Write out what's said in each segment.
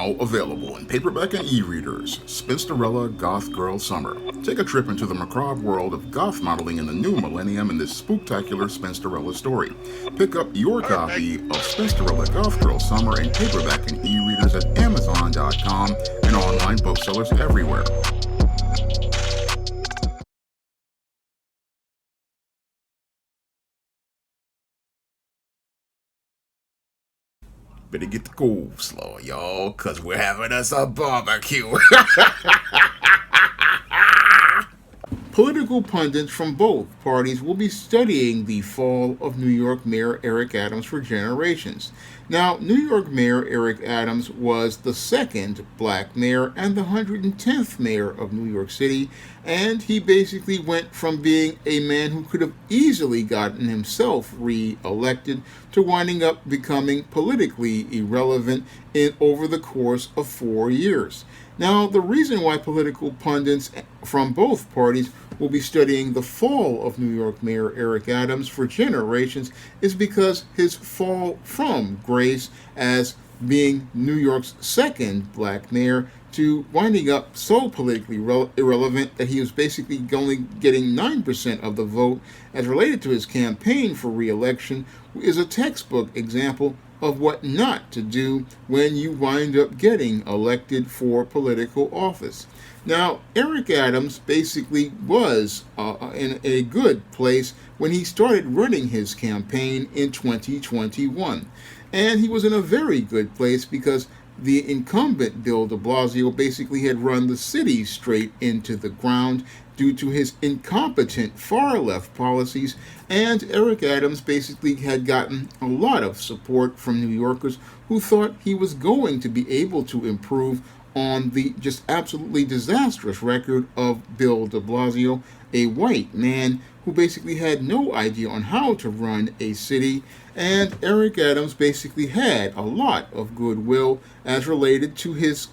Now available in paperback and e-readers, Spinsterella Goth Girl Summer. Take a trip into the macabre world of goth modeling in the new millennium in this spooktacular Spinsterella story. Pick up your copy of Spinsterella Goth Girl Summer in paperback and e-readers at Amazon.com and online booksellers everywhere. Better get the coleslaw, y'all, cause we're having us a barbecue. Political pundits from both parties will be studying the fall of New York Mayor Eric Adams for generations. Now, New York Mayor Eric Adams was the second black mayor and the 110th mayor of New York City, and he basically went from being a man who could have easily gotten himself re-elected to winding up becoming politically irrelevant over the course of 4 years. Now, the reason why political pundits from both parties will be studying the fall of New York Mayor Eric Adams for generations is because his fall from grace as being New York's second black mayor to winding up so politically irrelevant that he was basically only getting 9% of the vote as related to his campaign for re-election is a textbook example of what not to do when you wind up getting elected for political office. Now, Eric Adams basically was in a good place when he started running his campaign in 2021. And he was in a very good place because the incumbent Bill de Blasio basically had run the city straight into the ground due to his incompetent far-left policies, and Eric Adams basically had gotten a lot of support from New Yorkers who thought he was going to be able to improve on the just absolutely disastrous record of Bill de Blasio, a white man who basically had no idea on how to run a city, and Eric Adams basically had a lot of goodwill as related to his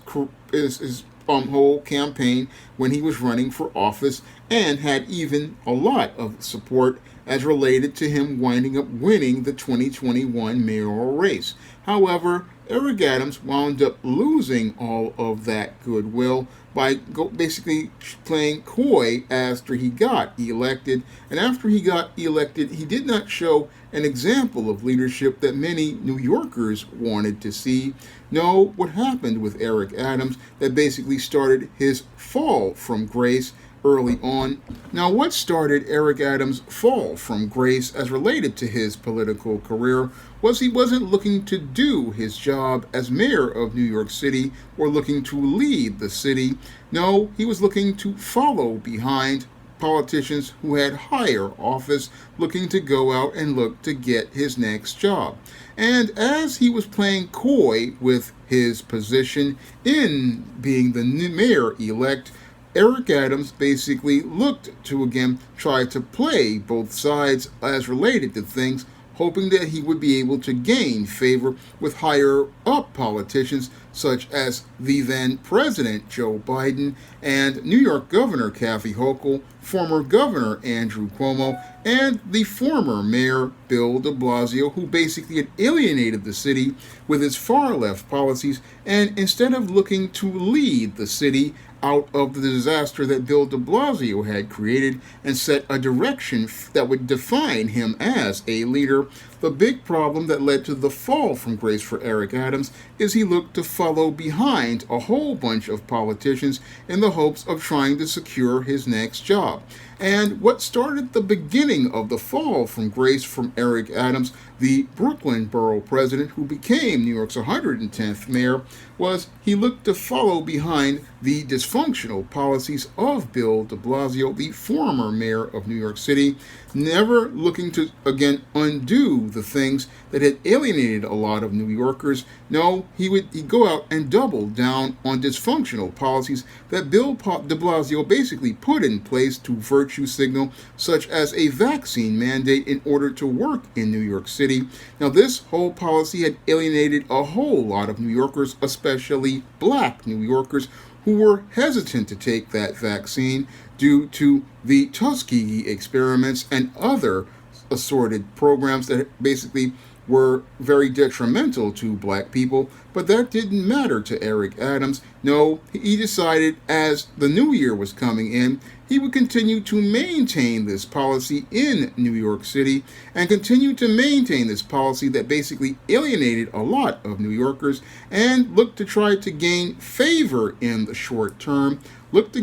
whole campaign when he was running for office, and had even a lot of support as related to him winding up winning the 2021 mayoral race. However, Eric Adams wound up losing all of that goodwill by basically playing coy after he got elected. And after he got elected, he did not show an example of leadership that many New Yorkers wanted to see. No, what happened with Eric Adams that basically started his fall from grace early on. Now, what started Eric Adams' fall from grace as related to his political career was he wasn't looking to do his job as mayor of New York City or looking to lead the city. No, he was looking to follow behind politicians who had higher office, looking to go out and look to get his next job. And as he was playing coy with his position in being the new mayor-elect, Eric Adams basically looked to again try to play both sides as related to things, hoping that he would be able to gain favor with higher up politicians such as the then President Joe Biden and New York Governor Kathy Hochul, former Governor Andrew Cuomo, and the former Mayor Bill de Blasio, who basically had alienated the city with his far-left policies, and instead of looking to lead the city out of the disaster that Bill de Blasio had created and set a direction that would define him as a leader, the big problem that led to the fall from grace for Eric Adams is he looked to follow behind a whole bunch of politicians in the hopes of trying to secure his next job. And what started the beginning of the fall from grace from Eric Adams, the Brooklyn borough president who became New York's 110th mayor, was he looked to follow behind the dysfunctional policies of Bill de Blasio, the former mayor of New York City, never looking to, again, undo the things that had alienated a lot of New Yorkers. No, he'd go out and double down on dysfunctional policies that Bill de Blasio basically put in place to virtue signal, such as a vaccine mandate in order to work in New York City. Now, this whole policy had alienated a whole lot of New Yorkers, especially black New Yorkers, who were hesitant to take that vaccine due to the Tuskegee experiments and other assorted programs that basically were very detrimental to black people, but that didn't matter to Eric Adams. No, he decided as the new year was coming in, he would continue to maintain this policy in New York City and continue to maintain this policy that basically alienated a lot of New Yorkers and looked to try to gain favor in the short term, with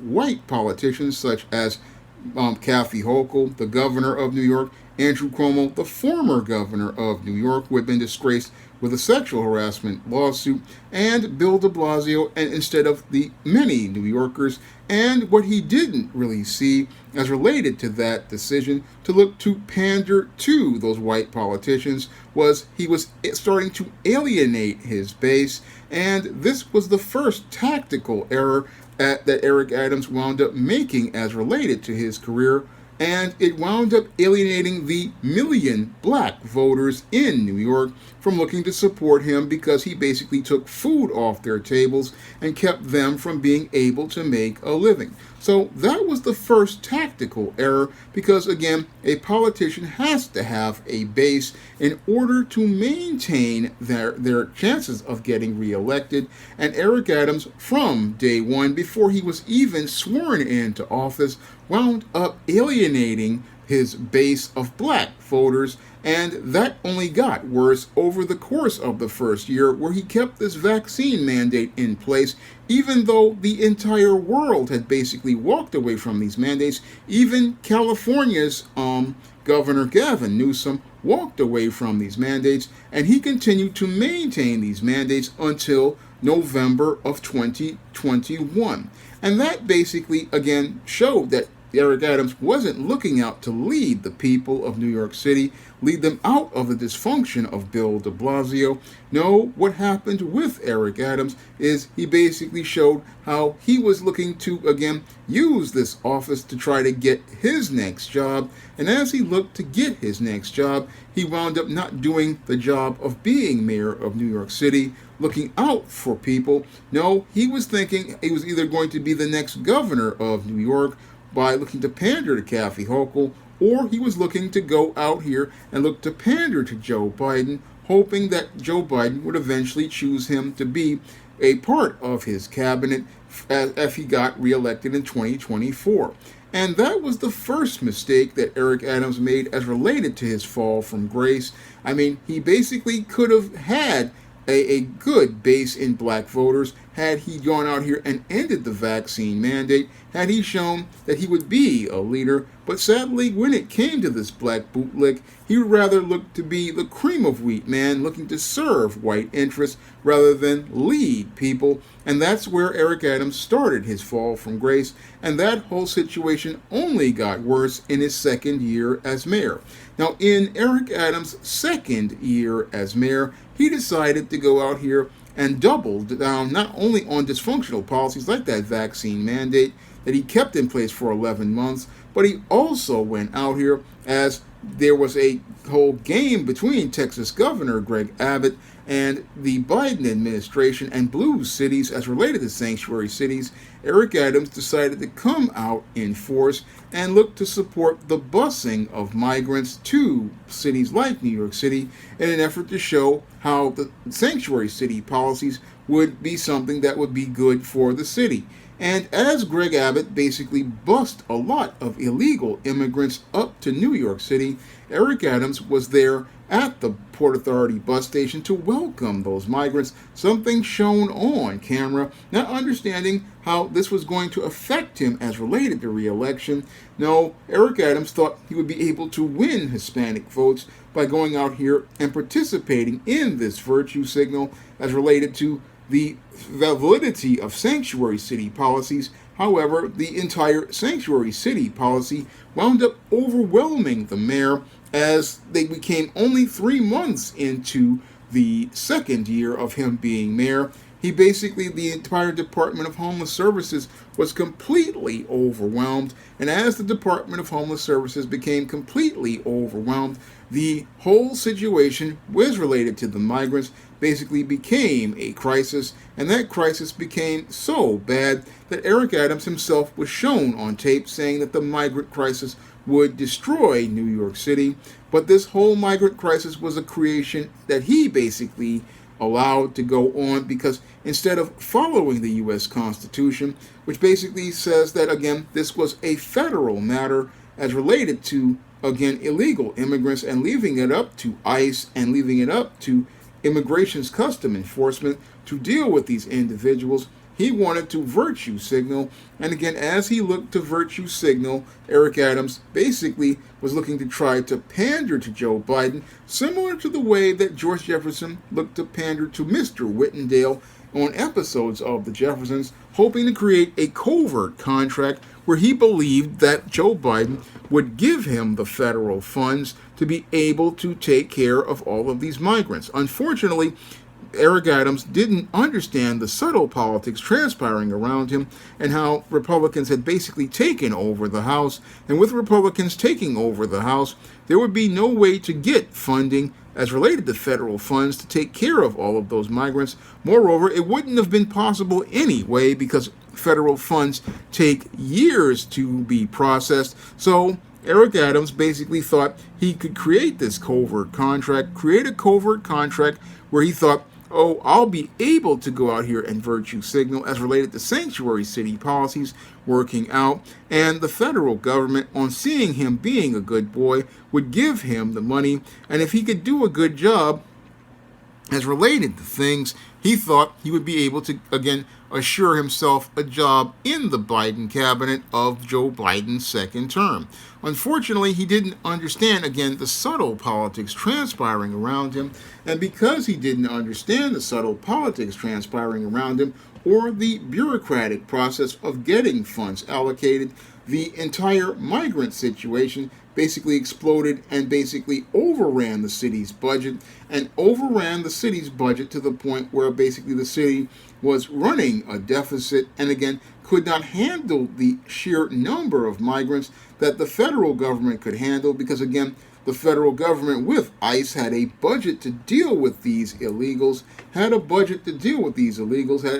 white politicians such as Kathy Hochul, the governor of New York, Andrew Cuomo, the former governor of New York, who had been disgraced with a sexual harassment lawsuit, and Bill de Blasio, and instead of the many New Yorkers. And what he didn't really see as related to that decision to look to pander to those white politicians was he was starting to alienate his base, and this was the first tactical error that Eric Adams wound up making as related to his career, and it wound up alienating the million black voters in New York from looking to support him because he basically took food off their tables and kept them from being able to make a living. So that was the first tactical error because, again, a politician has to have a base in order to maintain their chances of getting reelected. And Eric Adams, from day one, before he was even sworn into office, wound up alienating his base of black voters, and that only got worse over the course of the first year, where he kept this vaccine mandate in place, even though the entire world had basically walked away from these mandates. Even California's Governor Gavin Newsom walked away from these mandates, and he continued to maintain these mandates until November of 2021. And that basically, again, showed that Eric Adams wasn't looking out to lead the people of New York City, lead them out of the dysfunction of Bill de Blasio. No, what happened with Eric Adams is he basically showed how he was looking to, again, use this office to try to get his next job. And as he looked to get his next job, he wound up not doing the job of being mayor of New York City, looking out for people. No, he was thinking he was either going to be the next governor of New York by looking to pander to Kathy Hochul, or he was looking to go out here and look to pander to Joe Biden, hoping that Joe Biden would eventually choose him to be a part of his cabinet if he got reelected in 2024. And that was the first mistake that Eric Adams made as related to his fall from grace. I mean, he basically could have had a good base in black voters had he gone out here and ended the vaccine mandate, had he shown that he would be a leader. But sadly, when it came to this black bootlick, he would rather look to be the cream of wheat man, looking to serve white interests rather than lead people. And that's where Eric Adams started his fall from grace, and that whole situation only got worse in his second year as mayor. Now, in Eric Adams' second year as mayor, he decided to go out here and doubled down not only on dysfunctional policies like that vaccine mandate that he kept in place for 11 months, but he also went out here as there was a whole game between Texas Governor Greg Abbott and the Biden administration and blue cities as related to sanctuary cities. Eric Adams decided to come out in force and look to support the busing of migrants to cities like New York City in an effort to show how the sanctuary city policies would be something that would be good for the city. And as Greg Abbott basically bussed a lot of illegal immigrants up to New York City, Eric Adams was there at the Port Authority bus station to welcome those migrants, something shown on camera, not understanding how this was going to affect him as related to re-election. No, Eric Adams thought he would be able to win Hispanic votes by going out here and participating in this virtue signal as related to the validity of sanctuary city policies. However, the entire sanctuary city policy wound up overwhelming the mayor as they became only 3 months into the second year of him being mayor. The entire Department of Homeless Services was completely overwhelmed. And as the Department of Homeless Services became completely overwhelmed, the whole situation was related to the migrants basically became a crisis, and that crisis became so bad that Eric Adams himself was shown on tape saying that the migrant crisis would destroy New York City. But this whole migrant crisis was a creation that he basically allowed to go on because instead of following the U.S. Constitution, which basically says that, again, this was a federal matter as related to, again, illegal immigrants and leaving it up to ICE and leaving it up to Immigration's Custom Enforcement to deal with these individuals, he wanted to virtue signal. And again, as he looked to virtue signal, Eric Adams basically was looking to try to pander to Joe Biden, similar to the way that George Jefferson looked to pander to Mr. Whitendale on episodes of The Jeffersons, hoping to create a covert contract where he believed that Joe Biden would give him the federal funds to be able to take care of all of these migrants. Unfortunately, Eric Adams didn't understand the subtle politics transpiring around him and how Republicans had basically taken over the House. And with Republicans taking over the House, there would be no way to get funding as related to federal funds to take care of all of those migrants. Moreover, it wouldn't have been possible anyway because federal funds take years to be processed. So Eric Adams basically thought he could create this covert contract, create a covert contract where he thought, oh, I'll be able to go out here and virtue signal as related to sanctuary city policies working out, and the federal government, on seeing him being a good boy, would give him the money, and if he could do a good job as related to things, he thought he would be able to, again, assure himself a job in the Biden cabinet of Joe Biden's second term. Unfortunately, he didn't understand, again, the subtle politics transpiring around him, and because he didn't understand the subtle politics transpiring around him or the bureaucratic process of getting funds allocated, the entire migrant situation basically exploded and basically overran the city's budget to the point where basically the city was running a deficit and again could not handle the sheer number of migrants that the federal government could handle because again the federal government with ICE had a budget to deal with these illegals, had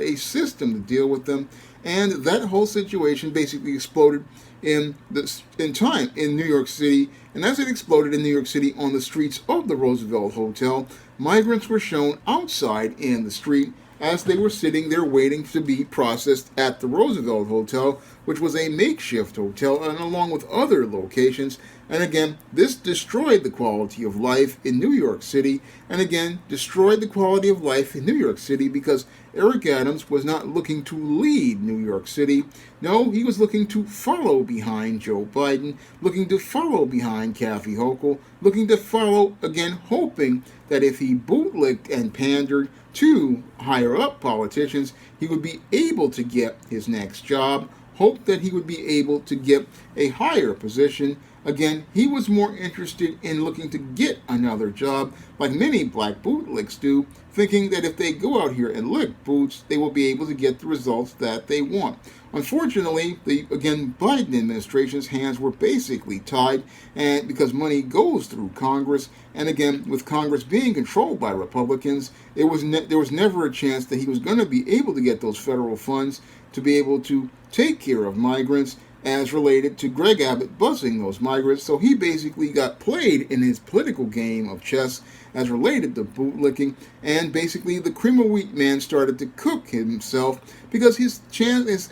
a system to deal with them, and that whole situation basically exploded in New York City. And as it exploded in New York City on the streets of the Roosevelt Hotel, migrants were shown outside in the street as they were sitting there waiting to be processed at the Roosevelt Hotel, which was a makeshift hotel, and along with other locations. And again, this destroyed the quality of life in New York City, and again, destroyed the quality of life in New York City because Eric Adams was not looking to lead New York City. No, he was looking to follow behind Joe Biden, looking to follow behind Kathy Hochul, looking to follow, again, hoping that if he bootlicked and pandered to higher up politicians, he would be able to get his next job, hoped that he would be able to get a higher position. Again, he was more interested in looking to get another job, like many black bootlicks do, thinking that if they go out here and lick boots, they will be able to get the results that they want. Unfortunately, the Biden administration's hands were basically tied, and because money goes through Congress, and again, with Congress being controlled by Republicans, there was never a chance that he was going to be able to get those federal funds to be able to take care of migrants as related to Greg Abbott busing those migrants. So he basically got played in his political game of chess as related to bootlicking, and basically the cream of wheat man started to cook himself because his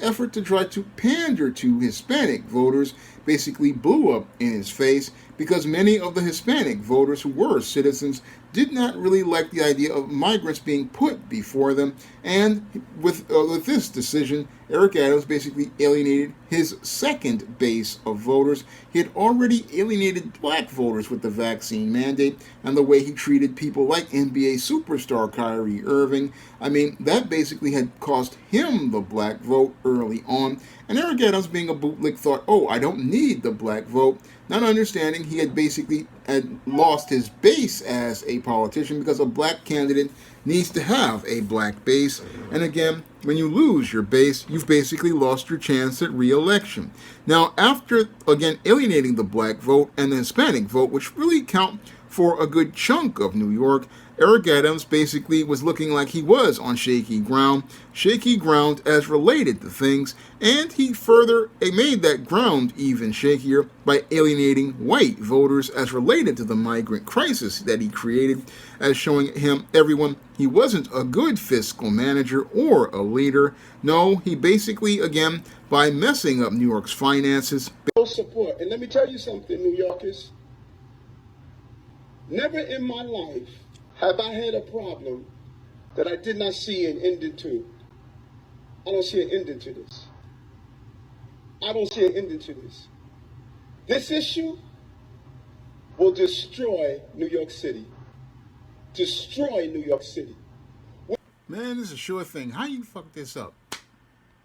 effort to try to pander to Hispanic voters basically blew up in his face because many of the Hispanic voters who were citizens did not really like the idea of migrants being put before them. And with this decision, Eric Adams basically alienated his second base of voters. He had already alienated black voters with the vaccine mandate and the way he treated people like NBA superstar Kyrie Irving. I mean, that basically had cost him the black vote early on. And Eric Adams, being a bootlick, thought, oh, I don't need the black vote, not understanding he had basically had lost his base as a politician because a black candidate needs to have a black base. And again, when you lose your base, you've basically lost your chance at re-election. Now, after, again, alienating the black vote and the Hispanic vote, which really count for a good chunk of New York, Eric Adams basically was looking like he was on shaky ground as related to things, and he further made that ground even shakier by alienating white voters as related to the migrant crisis that he created, as showing everyone he wasn't a good fiscal manager or a leader. No, he basically, again, by messing up New York's finances. Support. And let me tell you something, New Yorkers. Never in my life have I had a problem that I did not see an ending to. I don't see an ending to this. I don't see an ending to this. This issue will destroy New York City. Destroy New York City. Man, this is a sure thing. How you fuck this up?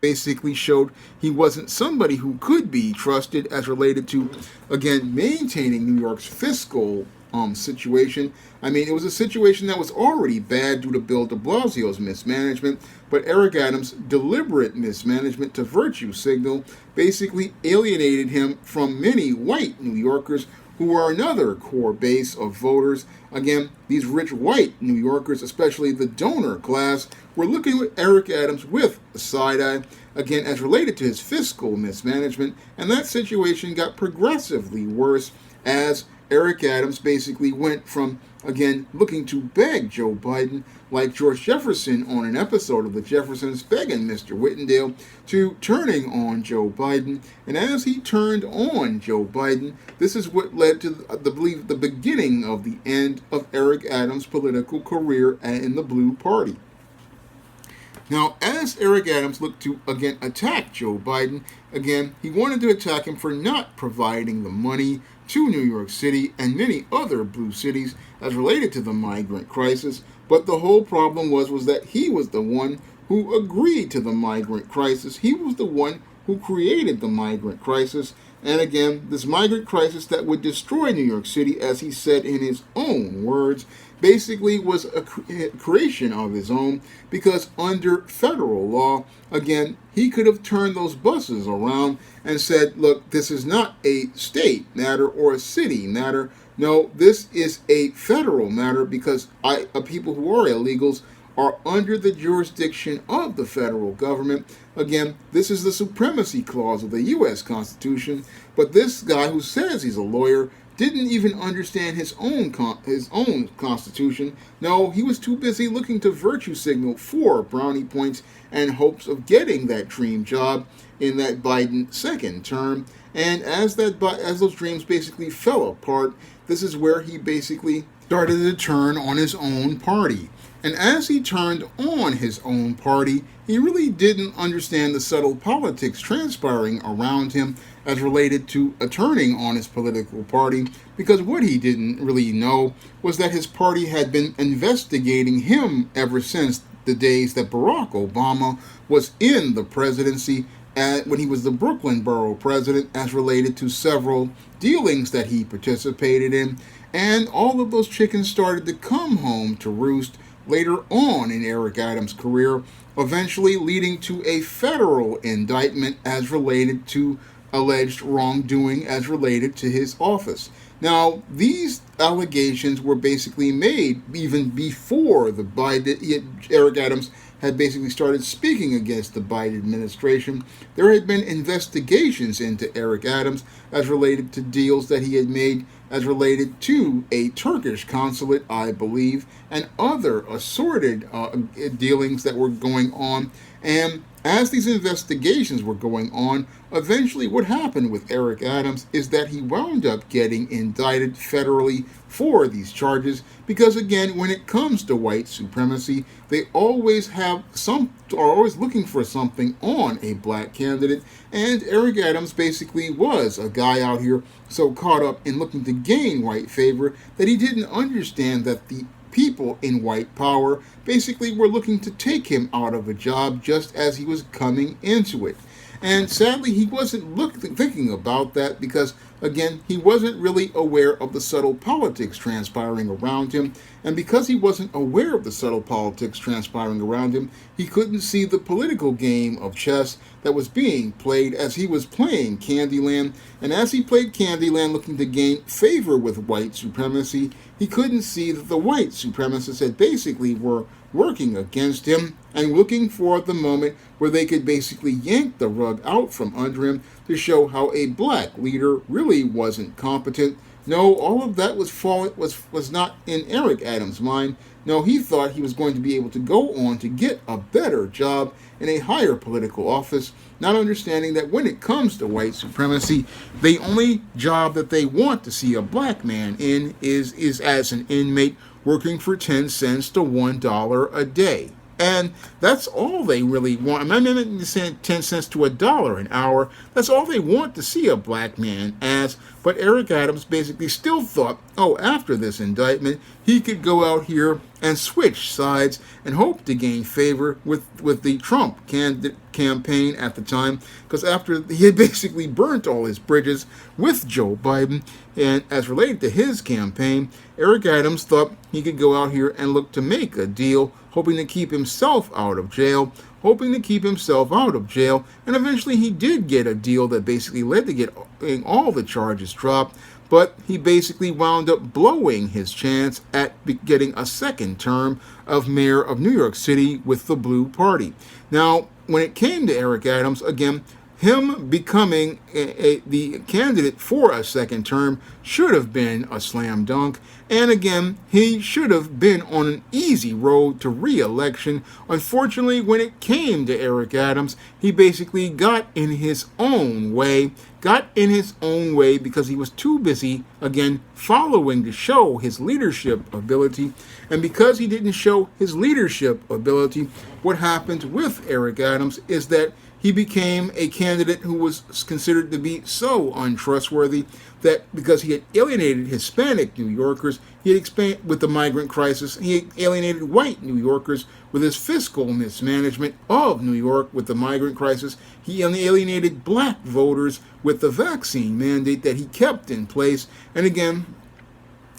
Basically showed he wasn't somebody who could be trusted as related to, again, maintaining New York's fiscal situation. I mean, it was a situation that was already bad due to Bill de Blasio's mismanagement, but Eric Adams' deliberate mismanagement to virtue signal basically alienated him from many white New Yorkers who are another core base of voters. Again, these rich white New Yorkers, especially the donor class, were looking at Eric Adams with a side eye, again, as related to his fiscal mismanagement, and that situation got progressively worse as Eric Adams basically went from, again, looking to beg Joe Biden, like George Jefferson on an episode of The Jeffersons begging Mr. Whitendale, to turning on Joe Biden. And as he turned on Joe Biden, this is what led to, the beginning of the end of Eric Adams' political career in the Blue Party. Now, as Eric Adams looked to, again, attack Joe Biden, again, he wanted to attack him for not providing the money to New York City and many other blue cities as related to the migrant crisis. But the whole problem was that he was the one who agreed to the migrant crisis. He was the one who created the migrant crisis. And again, this migrant crisis that would destroy New York City, as he said in his own words, basically was a creation of his own, because under federal law, again, he could have turned those buses around and said, look, this is not a state matter or a city matter. No, this is a federal matter because people who are illegals are under the jurisdiction of the federal government. Again, this is the supremacy clause of the U.S. Constitution, but this guy who says he's a lawyer didn't even understand his own Constitution. No, he was too busy looking to virtue signal for brownie points and hopes of getting that dream job in that Biden second term. And as those dreams basically fell apart, this is where he basically started to turn on his own party. And as he turned on his own party, he really didn't understand the subtle politics transpiring around him as related to turning on his political party, because what he didn't really know was that his party had been investigating him ever since the days that Barack Obama was in the presidency, when he was the Brooklyn borough president, as related to several dealings that he participated in. And all of those chickens started to come home to roost later on in Eric Adams' career, eventually leading to a federal indictment as related to alleged wrongdoing as related to his office. Now, these allegations were basically made even before Eric Adams had basically started speaking against the Biden administration. There had been investigations into Eric Adams as related to deals that he had made as related to a Turkish consulate, I believe, and other assorted dealings that were going on. And as these investigations were going on, eventually what happened with Eric Adams is that he wound up getting indicted federally for these charges, because again, when it comes to white supremacy, they are always looking for something on a black candidate, and Eric Adams basically was a guy out here so caught up in looking to gain white favor that he didn't understand that the people in white power basically were looking to take him out of a job just as he was coming into it. And sadly, he wasn't thinking about that because, again, he wasn't really aware of the subtle politics transpiring around him. And because he wasn't aware of the subtle politics transpiring around him, he couldn't see the political game of chess that was being played as he was playing Candyland. And as he played Candyland looking to gain favor with white supremacy, he couldn't see that the white supremacists had basically were working against him and looking for the moment where they could basically yank the rug out from under him to show how a black leader really wasn't competent. No, all of that was not in Eric Adams' mind. No, he thought he was going to be able to go on to get a better job in a higher political office, not understanding that when it comes to white supremacy, the only job that they want to see a black man in is as an inmate working for 10 cents to $1 a day. And that's all they really want. I'm not saying 10 cents to $1 an hour. That's all they want to see a black man as. But Eric Adams basically still thought, oh, after this indictment, he could go out here and switch sides and hope to gain favor with the Trump campaign at the time. Because after he had basically burnt all his bridges with Joe Biden, and as related to his campaign, Eric Adams thought he could go out here and look to make a deal, hoping to keep himself out of jail, and eventually he did get a deal that basically led to getting all the charges dropped, but he basically wound up blowing his chance at getting a second term of mayor of New York City with the Blue Party. Now, when it came to Eric Adams, again, him becoming the candidate for a second term should have been a slam dunk. And again, he should have been on an easy road to re-election. Unfortunately, when it came to Eric Adams, he basically got in his own way because he was too busy, again, following to show his leadership ability. And because he didn't show his leadership ability, what happened with Eric Adams is that he became a candidate who was considered to be so untrustworthy that because he had alienated Hispanic New Yorkers, he had expanded with the migrant crisis, he had alienated white New Yorkers with his fiscal mismanagement of New York with the migrant crisis, he alienated black voters with the vaccine mandate that he kept in place, and again,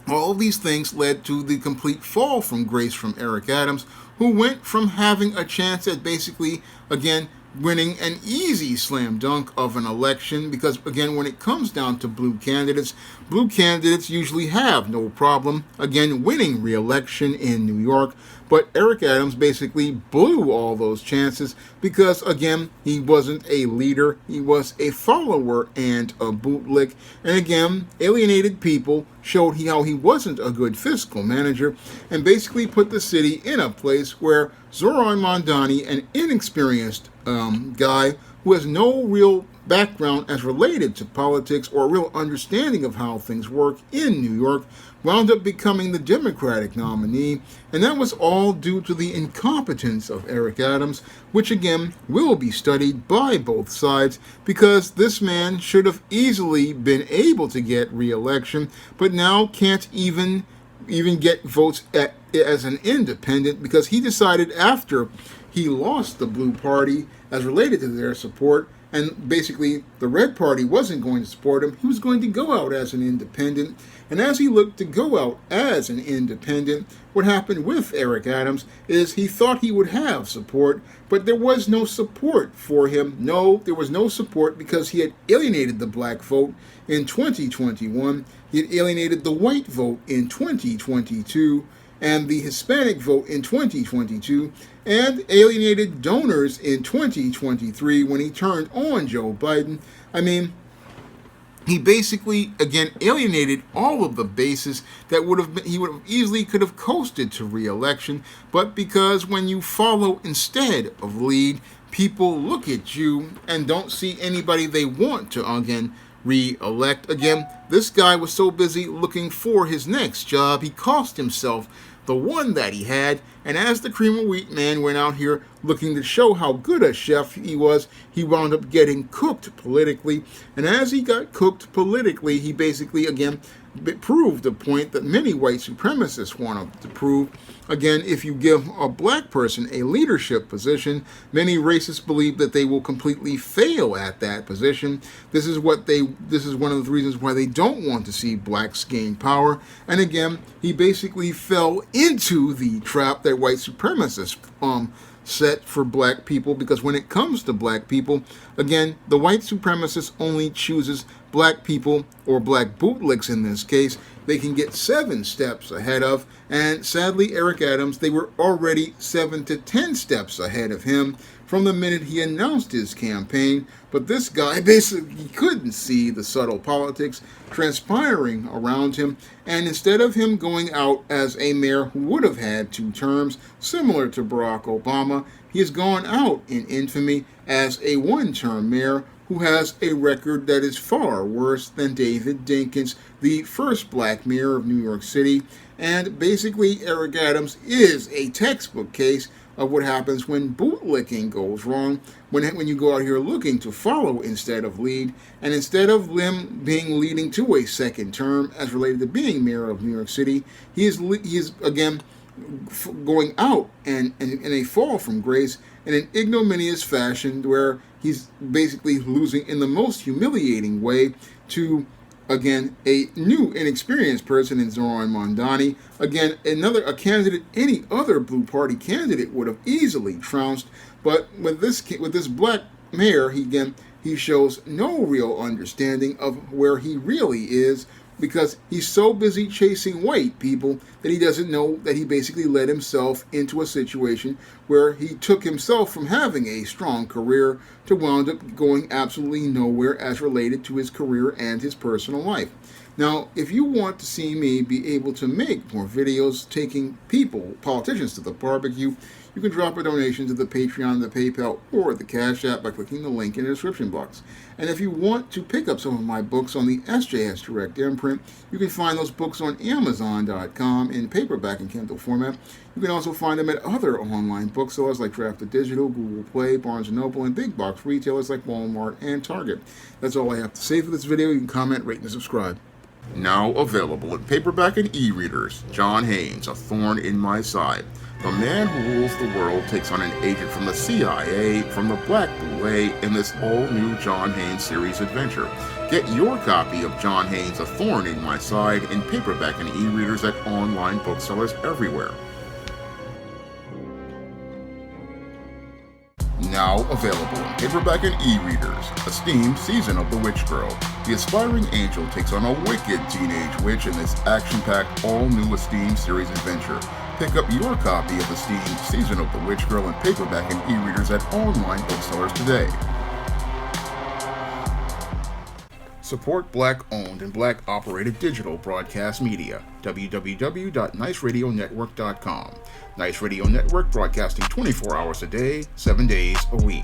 all of these things led to the complete fall from grace from Eric Adams, who went from having a chance at basically, again, winning an easy slam dunk of an election, because again, when it comes down to blue candidates usually have no problem, again, winning re-election in New York. But Eric Adams basically blew all those chances because, again, he wasn't a leader, he was a follower and a bootlick, and again, alienated people, showed how he wasn't a good fiscal manager, and basically put the city in a place where Zoran Mondani, an inexperienced guy who has no real background as related to politics or real understanding of how things work in New York, wound up becoming the Democratic nominee, and that was all due to the incompetence of Eric Adams, which again will be studied by both sides, because this man should have easily been able to get re-election, but now can't even get votes as an independent, because he decided after he lost the Blue Party as related to their support, and basically the Red Party wasn't going to support him, he was going to go out as an independent. And as he looked to go out as an independent, what happened with Eric Adams is he thought he would have support, but there was no support for him. No, there was no support because he had alienated the black vote in 2021, he had alienated the white vote in 2022, and the Hispanic vote in 2022, and alienated donors in 2023 when he turned on Joe Biden. I mean, he basically, again, alienated all of the bases that he would have easily could have coasted to re-election, but because when you follow instead of lead, people look at you and don't see anybody they want to, again, re-elect. Again, this guy was so busy looking for his next job, he cost himself the one that he had, and as the cream of wheat man went out here looking to show how good a chef he was, he wound up getting cooked politically, and as he got cooked politically, he basically, again, proved the point that many white supremacists wanted to prove. Again, if you give a black person a leadership position, many racists believe that they will completely fail at that position. This is one of the reasons why they don't want to see blacks gain power. And again, he basically fell into the trap that white supremacists set for black people, because when it comes to black people, again, the white supremacist only chooses black people, or black bootlicks in this case, they can get 7 steps ahead of, and sadly Eric Adams, they were already 7 to 10 steps ahead of him from the minute he announced his campaign. But this guy basically couldn't see the subtle politics transpiring around him, and instead of him going out as a mayor who would have had 2 terms, similar to Barack Obama, he has gone out in infamy as a 1-term mayor who has a record that is far worse than David Dinkins, the first black mayor of New York City. And basically, Eric Adams is a textbook case of what happens when bootlicking goes wrong, when you go out here looking to follow instead of lead, and instead of him being leading to a 2nd term as related to being mayor of New York City, he is again going out and in a fall from grace in an ignominious fashion, where he's basically losing in the most humiliating way to, again, a new inexperienced person in Zoran Mondani. Again, a candidate any other blue party candidate would have easily trounced, but with this black mayor, he shows no real understanding of where he really is, because he's so busy chasing white people that he doesn't know that he basically led himself into a situation where he took himself from having a strong career to wound up going absolutely nowhere as related to his career and his personal life. Now, if you want to see me be able to make more videos taking politicians to the barbecue, you can drop a donation to the Patreon, the PayPal, or the Cash App by clicking the link in the description box. And if you want to pick up some of my books on the SJS Direct imprint, you can find those books on Amazon.com in paperback and Kindle format. You can also find them at other online booksellers like Drafted Digital, Google Play, Barnes & Noble, and big box retailers like Walmart and Target. That's all I have to say for this video. You can comment, rate, and subscribe. Now available in paperback and e-readers, John Haynes, A Thorn in My Side. The man who rules the world takes on an agent from the CIA from the Black Bootlick in this all-new John Haynes series adventure. Get your copy of John Haynes' A Thorn in My Side in paperback and e-readers at online booksellers everywhere. Now available in paperback and e-readers, Esteemed Season of the Witch Girl. The aspiring angel takes on a wicked teenage witch in this action-packed, all-new Esteemed series adventure. Pick up your copy of Esteemed Season of the Witch Girl in paperback and e-readers at online booksellers today. Support Black-owned and Black-operated digital broadcast media. www.niceradionetwork.com. Nice Radio Network, broadcasting 24 hours a day, 7 days a week.